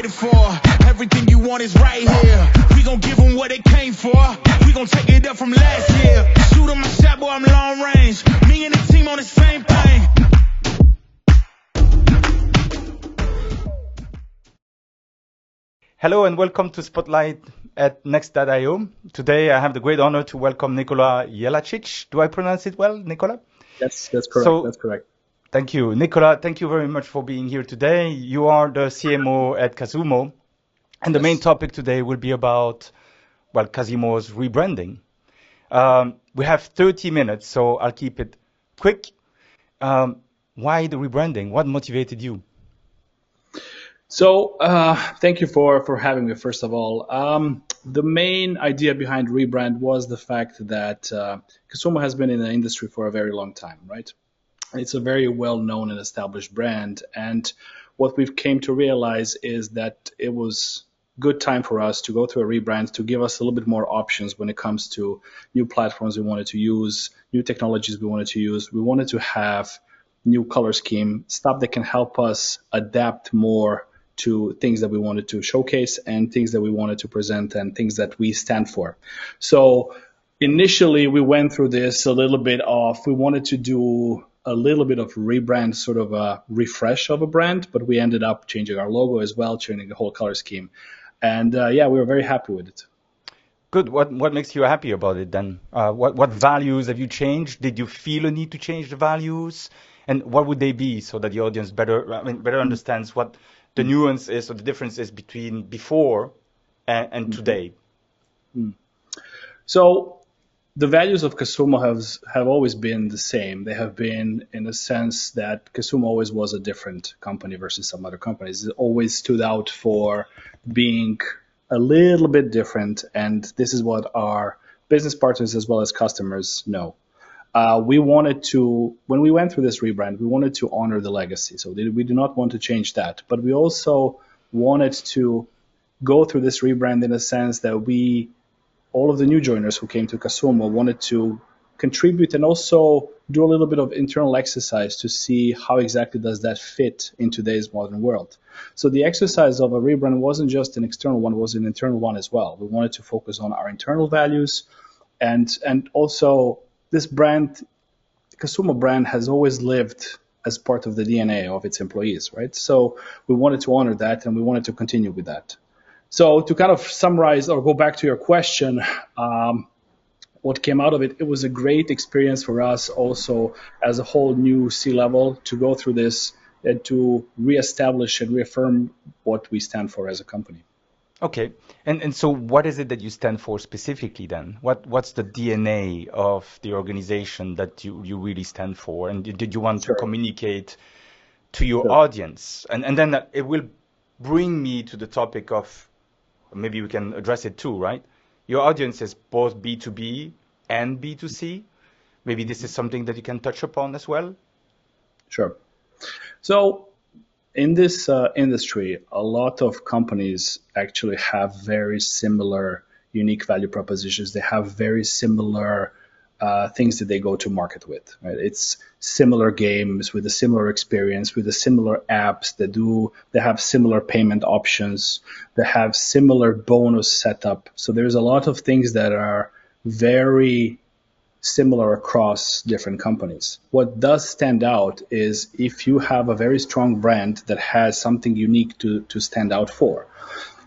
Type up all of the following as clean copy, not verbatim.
waited for. Everything you want is right here. We gon' give them what they came for. We gon' take it up from last year. Shoot 'em my shot, boy, I'm long range. Me and the team on the same thing. Hello and welcome to Spotlight at Next.io. Today I have the great honor to welcome Nikola Jellacic. Do I pronounce it well, Nikola? Yes, that's correct. That's correct. Thank you. Nikola, thank you very much for being here today. You are the CMO at Casumo. And the main topic today will be about, well, Casumo's rebranding. We have 30 minutes, so I'll keep it quick. Why the rebranding? What motivated you? So thank you for having me, first of all. The main idea behind Rebrand was the fact that Casumo has been in the industry for a very long time, right? It's a very well-known and established brand. And what we've came to realize is that it was good time for us to go through a rebrand to give us a little bit more options when it comes to new platforms we wanted to use, new technologies we wanted to use. We wanted to have new color scheme, stuff that can help us adapt more to things that we wanted to showcase and things that we wanted to present and things that we stand for. So initially we went through this a little bit of, we wanted to do a little bit of rebrand, sort of a refresh of a brand, but we ended up changing our logo as well, changing the whole color scheme. And we were very happy with it. Good. What makes you happy about it then? What values have you changed? Did you feel a need to change the values? And what would they be so that the audience better understands what the nuance is or the difference is between before and today? So the values of Casumo have always been the same. They have been in the sense that Casumo always was a different company versus some other companies. It always stood out for being a little bit different, and this is what our business partners as well as customers know. We wanted to, when we went through this rebrand, we wanted to honor the legacy. So we do not want to change that. But we also wanted to go through this rebrand in a sense that all of the new joiners who came to Casumo wanted to contribute and also do a little bit of internal exercise to see how exactly does that fit in today's modern world. So the exercise of a rebrand wasn't just an external one, it was an internal one as well. We wanted to focus on our internal values and also this brand, Casumo brand, has always lived as part of the DNA of its employees, right? So we wanted to honor that and we wanted to continue with that. So to kind of summarize or go back to your question, what came out of it, it was a great experience for us also as a whole new C-level to go through this and to reestablish and reaffirm what we stand for as a company. Okay. And so what is it that you stand for specifically then? What's the DNA of the organization that you really stand for? And did you want to communicate to your audience? And then it will bring me to the topic of, maybe we can address it too, right? Your audience is both B2B and B2C. Maybe this is something that you can touch upon as well. Sure. So in this industry, a lot of companies actually have very similar unique value propositions. They have very similar things that they go to market with. Right? It's similar games with a similar experience, with the similar apps they have similar payment options, they have similar bonus setup. So there's a lot of things that are very similar across different companies. What does stand out is if you have a very strong brand that has something unique to stand out for.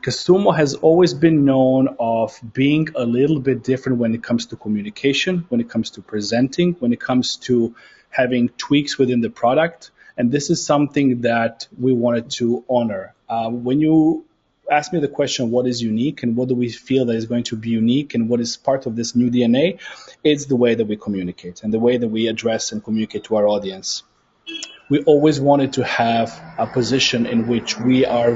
Casumo has always been known of being a little bit different when it comes to communication, when it comes to presenting, when it comes to having tweaks within the product. And this is something that we wanted to honor. When you ask me the question, what is unique and what do we feel that is going to be unique and what is part of this new DNA, it's the way that we communicate and the way that we address and communicate to our audience. We always wanted to have a position in which we are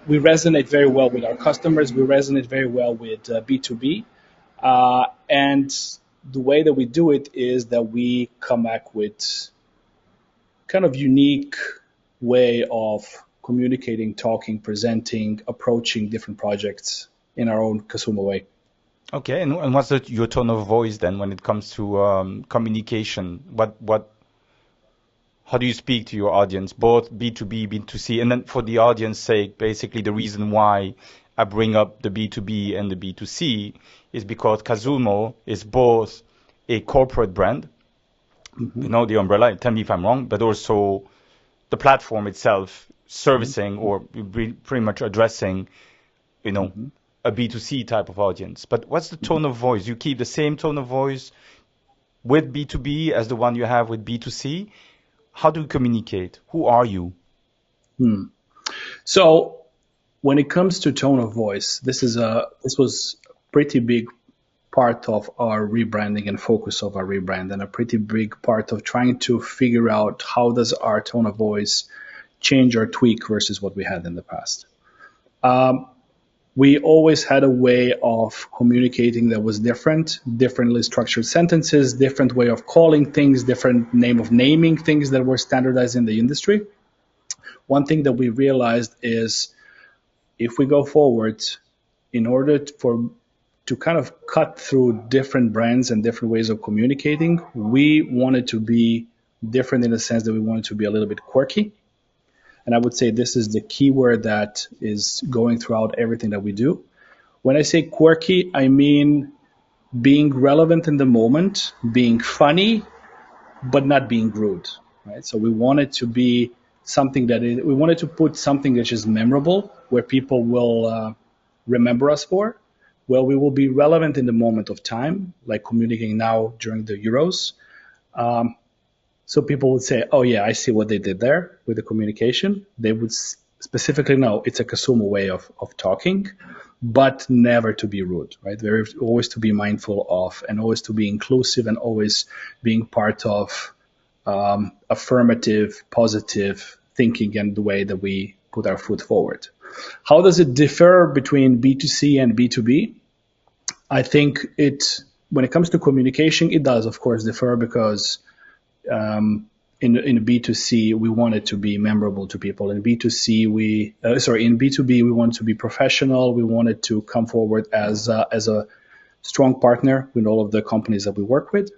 we resonate very well with our customers. We resonate very well with B2B. And the way that we do it is that we come back with kind of unique way of communicating, talking, presenting, approaching different projects in our own Casumo way. Okay, and what's your tone of voice then when it comes to communication? how do you speak to your audience, both B2B, B2C, and then for the audience sake, basically the reason why I bring up the B2B and the B2C is because Casumo is both a corporate brand, you know, the umbrella, tell me if I'm wrong, but also the platform itself servicing or pretty much addressing, you know, a B2C type of audience. But what's the tone of voice? You keep the same tone of voice with B2B as the one you have with B2C? How do you communicate? Who are you? So when it comes to tone of voice, this was a pretty big part of our rebranding and focus of our rebrand, and a pretty big part of trying to figure out how does our tone of voice change or tweak versus what we had in the past. We always had a way of communicating that was different, differently structured sentences, different way of calling things, different name of naming things that were standardized in the industry. One thing that we realized is if we go forward, in order to kind of cut through different brands and different ways of communicating, we wanted to be different in the sense that we wanted to be a little bit quirky. And I would say this is the key word that is going throughout everything that we do. When I say quirky, I mean being relevant in the moment, being funny, but not being rude, right? So we wanted to be something we wanted to put something that is memorable, where people will remember us for, where we will be relevant in the moment of time, like communicating now during the Euros. So people would say, oh yeah, I see what they did there with the communication. They would specifically know it's a Casumo way of talking, but never to be rude, right? Always to be mindful of, and always to be inclusive, and always being part of affirmative, positive thinking and the way that we put our foot forward. How does it differ between B2C and B2B? I think when it comes to communication, it does, of course, differ because in B2C, we want it to be memorable to people. In B2C, in B2B, we want to be professional. We wanted to come forward as a strong partner with all of the companies that we work with.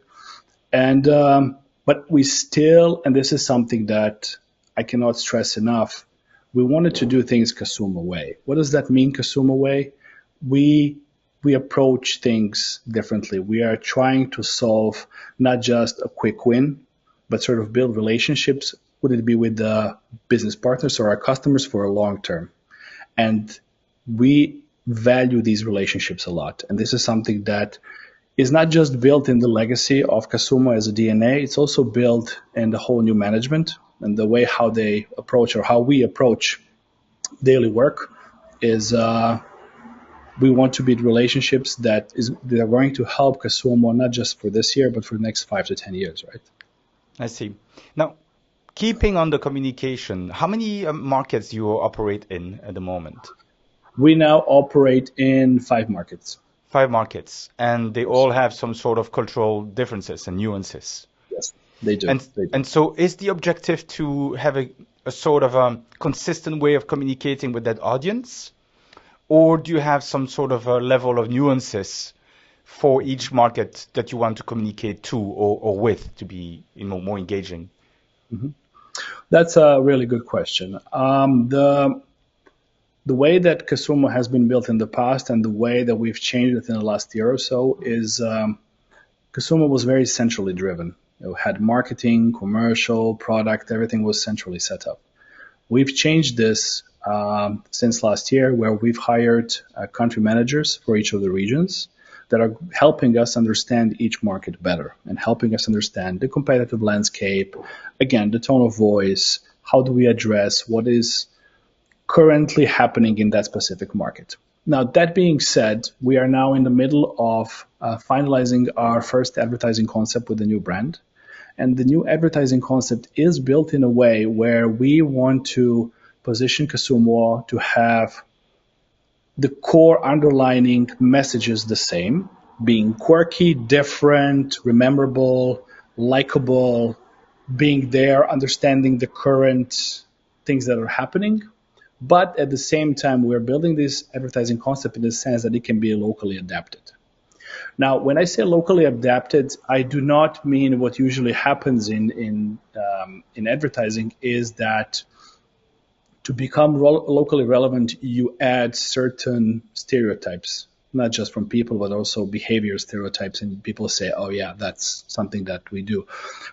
And but we still, and this is something that I cannot stress enough, we wanted to do things Casumo way. What does that mean, Casumo way? We approach things differently. We are trying to solve not just a quick win, but sort of build relationships, would it be with the business partners or our customers for a long term. And we value these relationships a lot. And this is something that is not just built in the legacy of Casumo as a DNA, it's also built in the whole new management and the way how they approach or how we approach daily work is we want to build relationships that are going to help Casumo not just for this year, but for the next 5 to 10 years, right? I see. Now, keeping on the communication, how many markets do you operate in at the moment? We now operate in 5 markets. 5 markets, and they all have some sort of cultural differences and nuances. Yes, they do. And so is the objective to have a sort of a consistent way of communicating with that audience? Or do you have some sort of a level of nuances for each market that you want to communicate to or with to be more engaging? Mm-hmm. That's a really good question. The way that Casumo has been built in the past and the way that we've changed it in the last year or so is Casumo was very centrally driven. It had marketing, commercial, product, everything was centrally set up. We've changed this since last year, where we've hired country managers for each of the regions that are helping us understand each market better and helping us understand the competitive landscape, again, the tone of voice, how do we address what is currently happening in that specific market. Now, that being said, we are now in the middle of finalizing our first advertising concept with the new brand. And the new advertising concept is built in a way where we want to position Casumo to have the core underlining messages the same, being quirky, different, rememberable, likable, being there, understanding the current things that are happening. But at the same time, we're building this advertising concept in the sense that it can be locally adapted. Now, when I say locally adapted, I do not mean what usually happens in advertising is that to become locally relevant, you add certain stereotypes, not just from people, but also behavior stereotypes. And people say, oh, yeah, that's something that we do.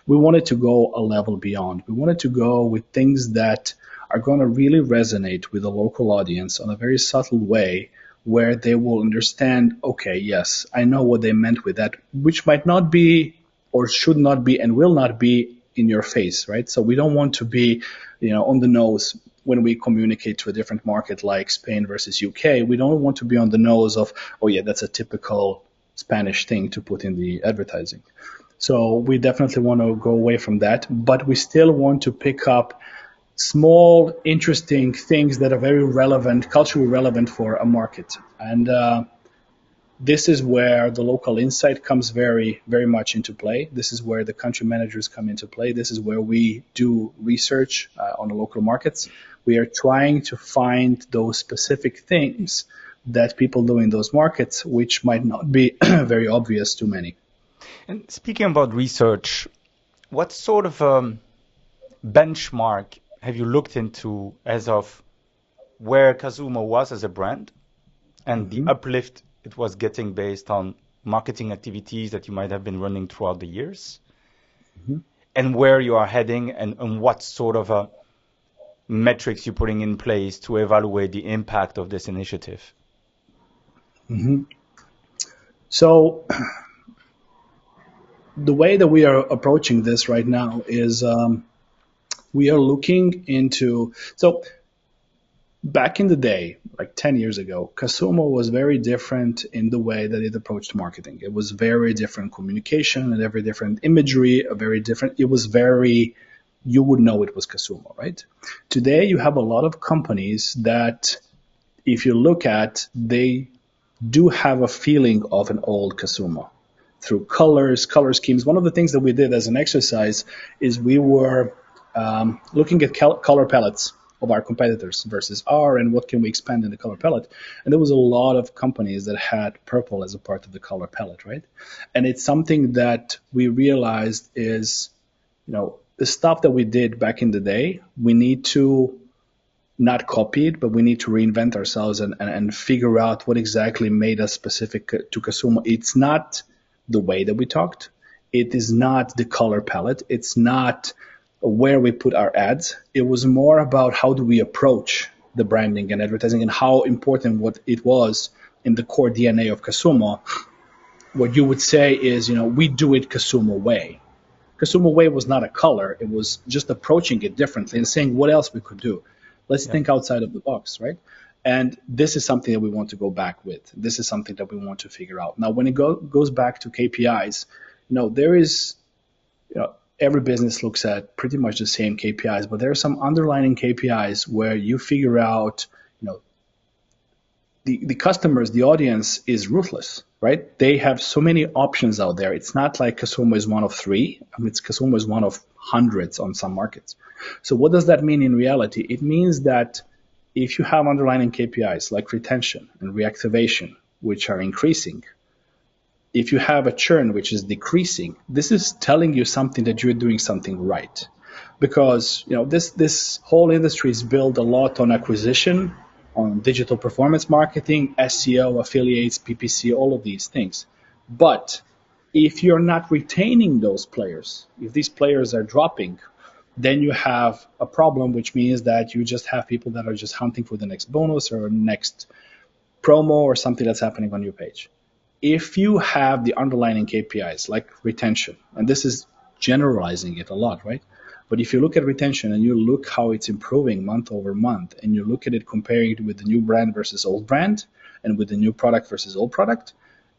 We wanted to go a level beyond. We wanted to go with things that are going to really resonate with the local audience in a very subtle way where they will understand, okay, yes, I know what they meant with that, which might not be or should not be and will not be in your face, right? So we don't want to be, on the nose when we communicate to a different market like Spain versus UK. We don't want to be on the nose of, oh yeah, that's a typical Spanish thing to put in the advertising. So we definitely want to go away from that, but we still want to pick up small, interesting things that are very relevant, culturally relevant for a market. And this is where the local insight comes very, very much into play. This is where the country managers come into play. This is where we do research on the local markets. We are trying to find those specific things that people do in those markets, which might not be very obvious to many. And speaking about research, what sort of benchmark have you looked into as of where Casumo was as a brand and the uplift it was getting based on marketing activities that you might have been running throughout the years, and where you are heading, and what sort of metrics you're putting in place to evaluate the impact of this initiative? So the way that we are approaching this right now is we are looking into, so back in the day, like 10 years ago, Casumo was very different in the way that it approached marketing. It was very different communication and very different imagery, it was very, you would know it was Casumo, right? Today, you have a lot of companies that, if you look at, they do have a feeling of an old Casumo through color schemes. One of the things that we did as an exercise is we were looking at color palettes of our competitors versus our, and what can we expand in the color palette. And there was a lot of companies that had purple as a part of the color palette, right? And it's something that we realized is, the stuff that we did back in the day, we need to not copy it, but we need to reinvent ourselves and figure out what exactly made us specific to Casumo. It's not the way that we talked. It is not the color palette. It's not where we put our ads. It was more about how do we approach the branding and advertising and how important what it was in the core DNA of Casumo. What you would say is, we do it Casumo way. Casumo way was not a color. It was just approaching it differently and saying what else we could do. Let's think outside of the box, right? And this is something that we want to go back with. This is something that we want to figure out. Now, when it goes back to KPIs, there is, every business looks at pretty much the same KPIs, but there are some underlying KPIs where you figure out, the customers, the audience is ruthless, right? They have so many options out there. It's not like Casumo is one of three. Casumo is one of hundreds on some markets. So what does that mean in reality? It means that if you have underlying KPIs like retention and reactivation, which are increasing, if you have a churn which is decreasing, this is telling you something that you're doing something right. Because this whole industry is built a lot on acquisition, on digital performance marketing, SEO, affiliates, PPC, all of these things. But if you're not retaining those players, if these players are dropping, then you have a problem, which means that you just have people that are just hunting for the next bonus or next promo or something that's happening on your page. If you have the underlying KPIs like retention, and this is generalizing it a lot, right? But if you look at retention and you look how it's improving month over month, and you look at it comparing it with the new brand versus old brand, and with the new product versus old product,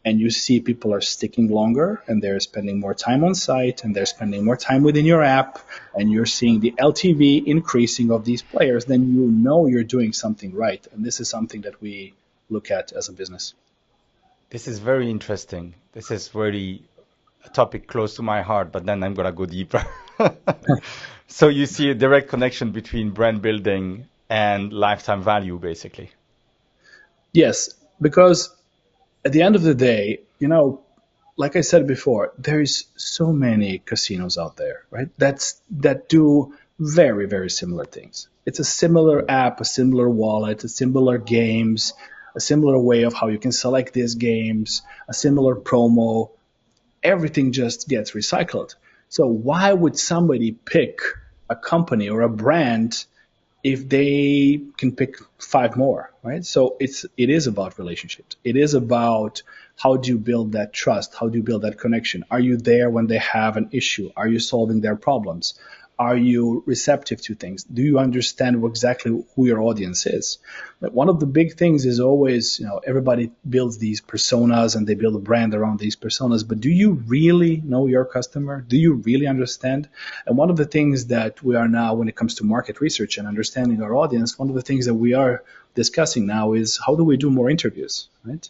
and you see people are sticking longer and they're spending more time on site and they're spending more time within your app, and you're seeing the LTV increasing of these players, then you're doing something right. And this is something that we look at as a business. This is very interesting. This is really a topic close to my heart, but then I'm going to go deeper. So you see a direct connection between brand building and lifetime value, basically. Yes, because at the end of the day, like I said before, there's so many casinos out there, right? That do very, very similar things. It's a similar app, a similar wallet, a similar games, a similar way of how you can select these games, a similar promo. Everything just gets recycled. So why would somebody pick a company or a brand if they can pick five more, right? So it is about relationships. It is about how do you build that trust? How do you build that connection? Are you there when they have an issue? Are you solving their problems? Are you receptive to things? Do you understand exactly who your audience is? But one of the big things is always, everybody builds these personas and they build a brand around these personas, but do you really know your customer? Do you really understand? And one of the things that we are now, when it comes to market research and understanding our audience, one of the things that we are discussing now is how do we do more interviews, right?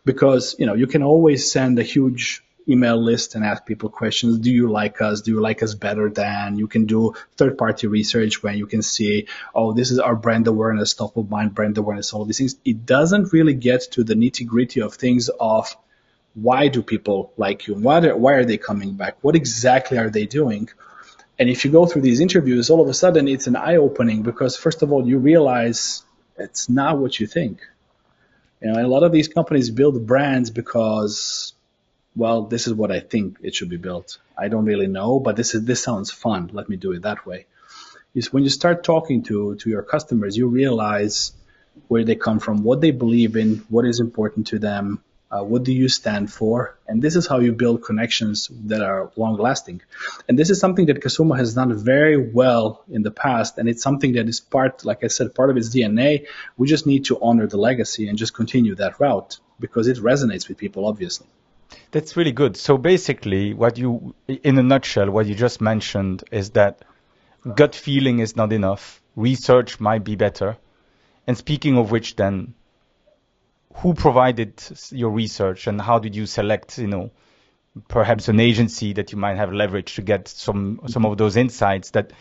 Because, you can always send a huge email list and ask people questions. Do you like us? Do you like us better than? You can do third-party research when you can see, oh, this is our brand awareness, top of mind brand awareness, all of these things. It doesn't really get to the nitty-gritty of things of why do people like you? Why are they coming back? What exactly are they doing? And if you go through these interviews, all of a sudden it's an eye-opening because, first of all, you realize it's not what you think. A lot of these companies build brands because, well, this is what I think it should be built. I don't really know, but this sounds fun. Let me do it that way. When you start talking to your customers, you realize where they come from, what they believe in, what is important to them, what do you stand for, and this is how you build connections that are long-lasting. And this is something that Casumo has done very well in the past, and it's something that is like I said, part of its DNA. We just need to honor the legacy and just continue that route because it resonates with people, obviously. That's really good. So basically, in a nutshell, what you just mentioned is that gut feeling is not enough. Research might be better. And speaking of which, then, who provided your research and how did you select, perhaps an agency that you might have leveraged to get some of those insights that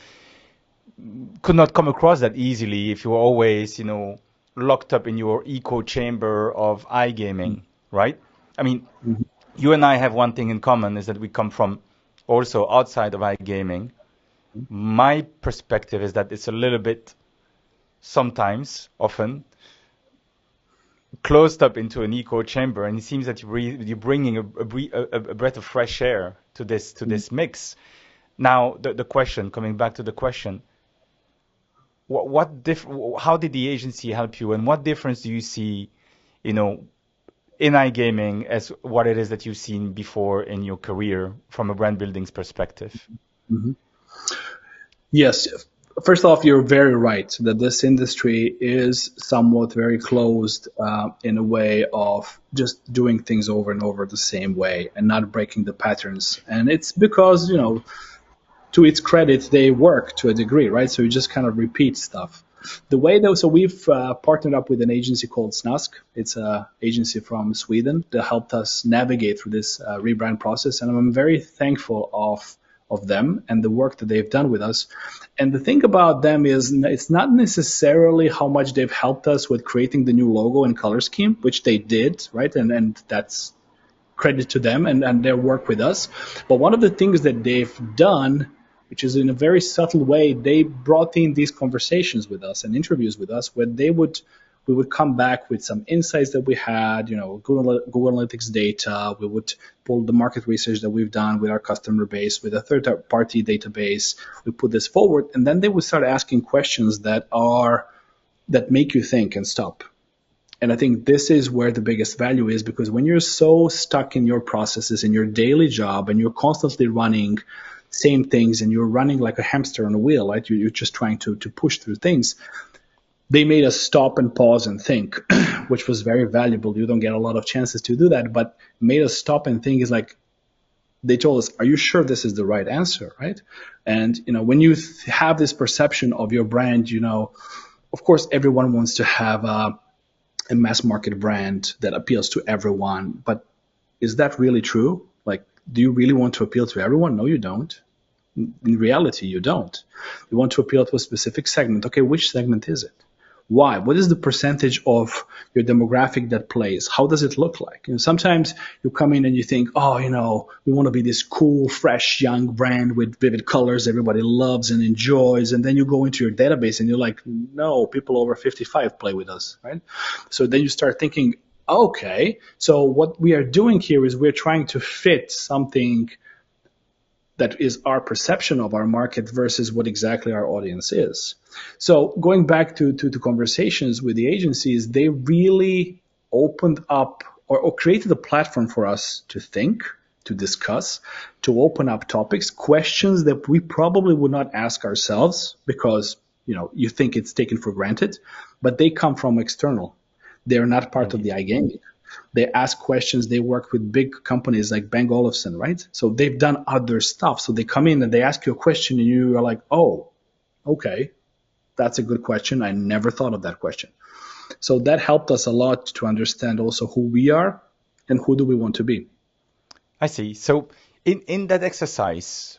could not come across that easily if you were always, locked up in your echo chamber of iGaming, right? I mean, you and I have one thing in common is that we come from also outside of iGaming. My perspective is that it's a little bit, often, closed up into an echo chamber, and it seems that you're bringing a breath of fresh air to this mix. Now, the question, coming back to the question, how did the agency help you, and what difference do you see, in iGaming as what it is that you've seen before in your career from a brand building perspective? Mm-hmm. Yes. First off, you're very right that this industry is somewhat very closed in a way of just doing things over and over the same way and not breaking the patterns. And it's because, to its credit, they work to a degree, right? So you just kind of repeat stuff. The way though, so we've partnered up with an agency called Snask. It's an agency from Sweden that helped us navigate through this rebrand process. And I'm very thankful of them and the work that they've done with us. And the thing about them is it's not necessarily how much they've helped us with creating the new logo and color scheme, which they did, right? And that's credit to them and their work with us. But one of the things that they've done, which is in a very subtle way, they brought in these conversations with us and interviews with us where we would come back with some insights that we had, Google Analytics data. We would pull the market research that we've done with our customer base, with a third-party database. We put this forward, and then they would start asking questions that make you think and stop. And I think this is where the biggest value is, because when you're so stuck in your processes, in your daily job, and you're constantly running same things, and you're running like a hamster on a wheel, right? You're just trying to push through things. They made us stop and pause and think, which was very valuable. You don't get a lot of chances to do that, but made us stop and think is like, they told us, are you sure this is the right answer, right? And, when you have this perception of your brand, of course, everyone wants to have a mass market brand that appeals to everyone, but is that really true? Like, do you really want to appeal to everyone? No, you don't. In reality, you don't. You want to appeal to a specific segment. Okay, which segment is it? Why? What is the percentage of your demographic that plays? How does it look like? Sometimes you come in and you think, oh, we want to be this cool, fresh, young brand with vivid colors everybody loves and enjoys. And then you go into your database and you're like, no, people over 55 play with us, right? So then you start thinking, okay, so what we are doing here is we're trying to fit something that is our perception of our market versus what exactly our audience is. So going back to conversations with the agencies, they really opened up or created a platform for us to think, to discuss, to open up topics, questions that we probably would not ask ourselves because, you think it's taken for granted, but they come from external. They're not part of the iGaming. They ask questions. They work with big companies like Bang Olufsen, right? So they've done other stuff. So they come in and they ask you a question and you are like, oh, okay, that's a good question. I never thought of that question. So that helped us a lot to understand also who we are and who do we want to be. I see. So in that exercise,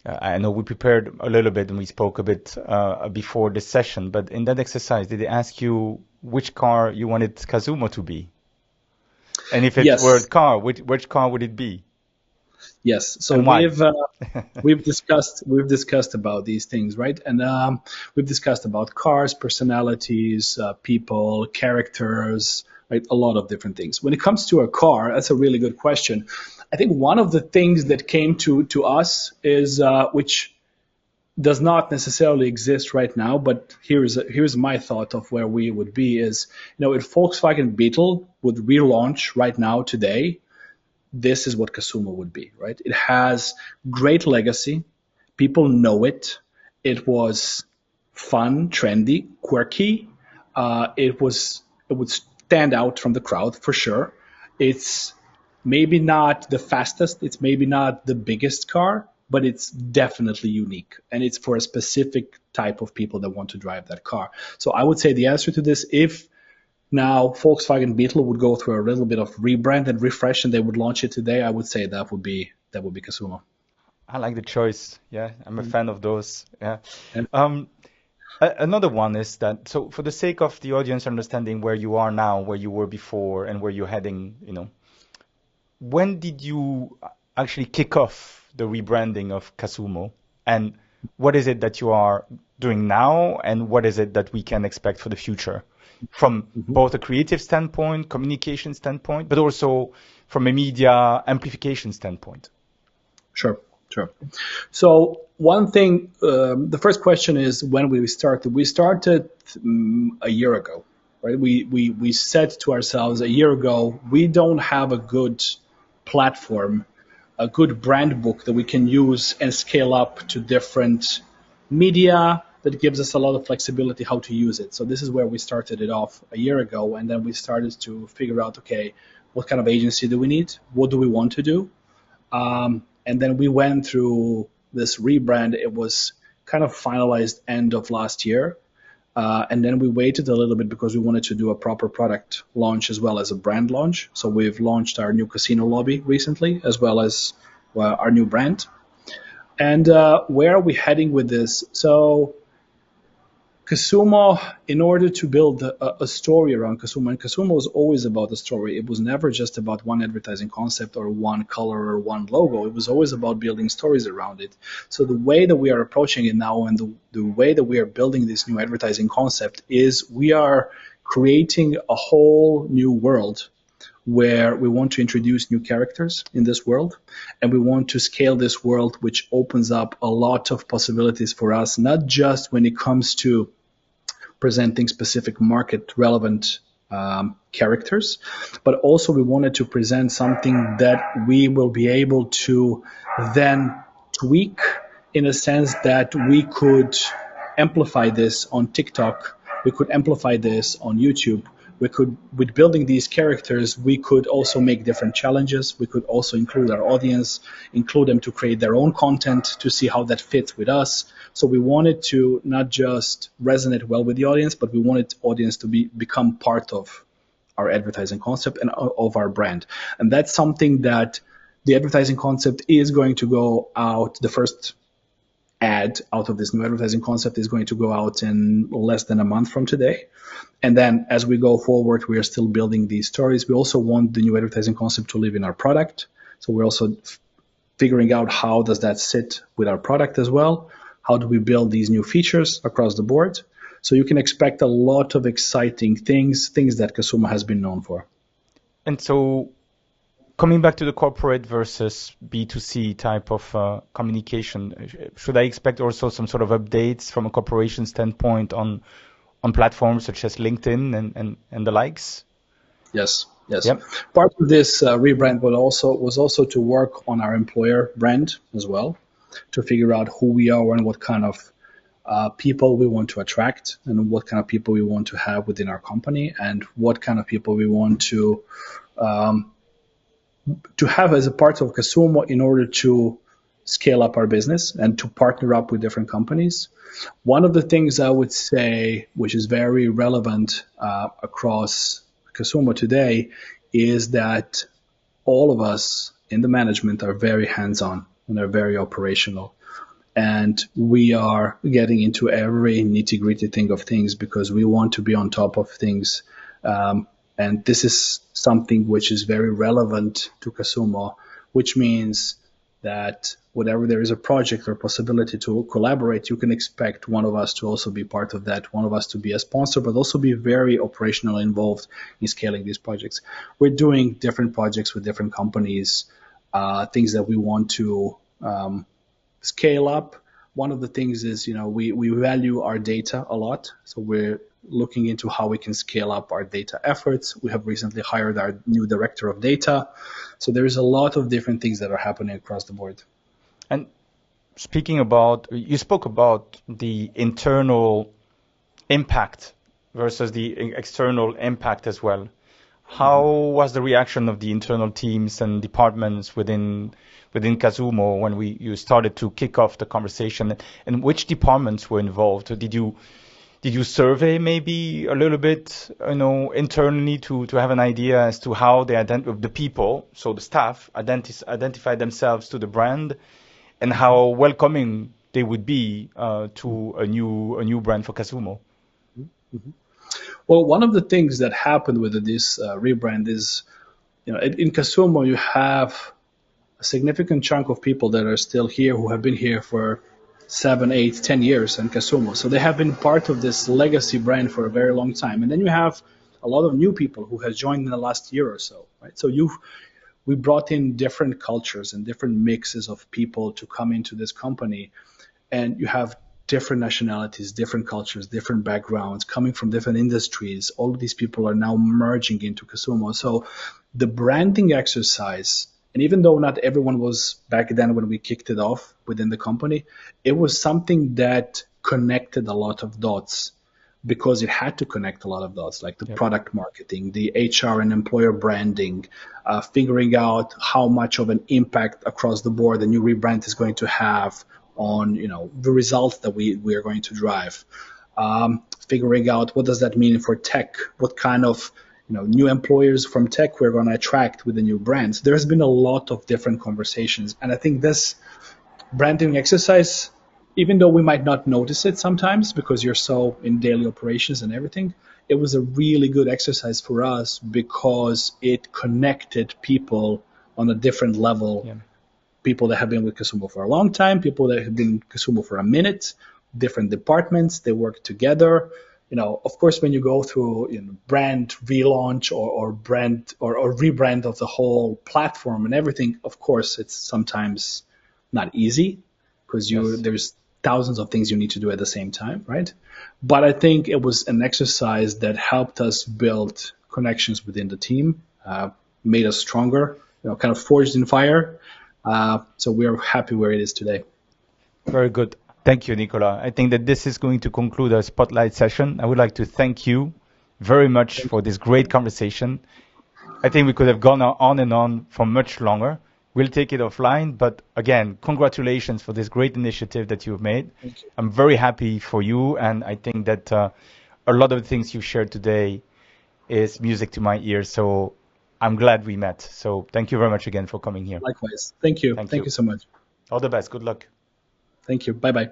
I know we prepared a little bit and we spoke a bit before the session, but in that exercise, did they ask you which car you wanted Casumo to be? And if it were a car, which car would it be? Yes. So we've discussed about these things, right? And we've discussed about cars, personalities, people, characters, right? A lot of different things. When it comes to a car, that's a really good question. I think one of the things that came to us is which does not necessarily exist right now, but here's my thought of where we would be is, if Volkswagen Beetle would relaunch right now today, this is what Casumo would be, right? It has great legacy. People know it. It was fun, trendy, quirky. It would stand out from the crowd for sure. It's maybe not the fastest. It's maybe not the biggest car, but it's definitely unique. And it's for a specific type of people that want to drive that car. So I would say the answer to this, if now Volkswagen Beetle would go through a little bit of rebrand and refresh and they would launch it today, I would say that would be Casumo. I like the choice. Yeah, I'm a fan of those. Yeah. Another one is that, so for the sake of the audience understanding where you are now, where you were before, and where you're heading, when did you actually kick off the rebranding of Casumo? And what is it that you are doing now? And what is it that we can expect for the future? From both a creative standpoint, communication standpoint, but also from a media amplification standpoint. Sure. So one thing, the first question is when we started. We started a year ago, right? We said to ourselves a year ago, we don't have a good platform, a good brand book that we can use and scale up to different media that gives us a lot of flexibility how to use it. So this is where we started it off a year ago, and then we started to figure out, okay, what kind of agency do we need? What do we want to do? And then we went through this rebrand. It was kind of finalized end of last year. And then we waited a little bit because we wanted to do a proper product launch as well as a brand launch. So we've launched our new casino lobby recently, as well as our new brand. And where are we heading with this? So Casumo, in order to build a story around Casumo, and Casumo was always about the story. It was never just about one advertising concept or one color or one logo. It was always about building stories around it. So the way that we are approaching it now and the way that we are building this new advertising concept is we are creating a whole new world where we want to introduce new characters in this world, and we want to scale this world, which opens up a lot of possibilities for us, not just when it comes to presenting specific market relevant characters, but also we wanted to present something that we will be able to then tweak in a sense that we could amplify this on TikTok, we could amplify this on YouTube. We could, with building these characters, we could also make different challenges. We could also include our audience, include them to create their own content to see how that fits with us. So we wanted to not just resonate well with the audience, but we wanted the audience to become part of our advertising concept and of our brand. And that's something that the advertising concept is going to go out. The first ad out of this new advertising concept is going to go out in less than a month from today. And then as we go forward, we are still building these stories. We also want the new advertising concept to live in our product. So we're also figuring out how does that sit with our product as well. How do we build these new features across the board? So you can expect a lot of exciting things that Casumo has been known for. And so coming back to the corporate versus B2C type of communication, should I expect also some sort of updates from a corporation standpoint on platforms such as LinkedIn and the likes? Yes. Yep. Part of this rebrand was also to work on our employer brand as well, to figure out who we are and what kind of people we want to attract and what kind of people we want to have within our company and what kind of people we want to have as a part of Casumo in order to scale up our business and to partner up with different companies. One of the things I would say, which is very relevant across Casumo today, is that all of us in the management are very hands-on and are very operational. And we are getting into every nitty-gritty thing of things because we want to be on top of things. And this is something which is very relevant to Casumo, which means that whenever there is a project or possibility to collaborate, you can expect one of us to also be part of that, one of us to be a sponsor, but also be very operationally involved in scaling these projects. We're doing different projects with different companies, things that we want to scale up. One of the things is, we value our data a lot. So we're looking into how we can scale up our data efforts. We have recently hired our new director of data. So there is a lot of different things that are happening across the board. And you spoke about the internal impact versus the external impact as well. How was the reaction of the internal teams and departments within Casumo when you started to kick off the conversation? And which departments were involved? Did you survey maybe a little bit, internally to have an idea as to how the people, so the staff, identify themselves to the brand, and how welcoming they would be to a new brand for Casumo? Mm-hmm. Well, one of the things that happened with this rebrand is, in Casumo you have a significant chunk of people that are still here who have been here for 7, 8, 10 years in Casumo. So they have been part of this legacy brand for a very long time. And then you have a lot of new people who have joined in the last year or so, right? So we brought in different cultures and different mixes of people to come into this company. And you have different nationalities, different cultures, different backgrounds, coming from different industries. All of these people are now merging into Casumo. So the branding exercise, and even though not everyone was back then when we kicked it off within the company, it was something that connected a lot of dots because it had to connect a lot of dots, like the product marketing, the HR and employer branding, figuring out how much of an impact across the board the new rebrand is going to have on the results that we are going to drive, figuring out what does that mean for tech, what kind of new employers from tech we're going to attract with the new brands. There has been a lot of different conversations, and I think this branding exercise, even though we might not notice it sometimes because you're so in daily operations and everything, it was a really good exercise for us because it connected people on a different level. Yeah. People that have been with Casumo for a long time, people that have been with Casumo for a minute, different departments, they work together. Of course, when you go through brand relaunch or brand or rebrand of the whole platform and everything, of course, it's sometimes not easy because there's thousands of things you need to do at the same time, right? But I think it was an exercise that helped us build connections within the team, made us stronger, kind of forged in fire. So we are happy where it is today. Very good. Thank you, Nikola. I think that this is going to conclude our spotlight session. I would like to thank you very much for this great conversation. I think we could have gone on and on for much longer. We'll take it offline. But again, congratulations for this great initiative that you've made. Thank you. I'm very happy for you. And I think that a lot of the things you shared today is music to my ears. So I'm glad we met. So thank you very much again for coming here. Likewise. Thank you. Thank you so much. All the best. Good luck. Thank you. Bye-bye.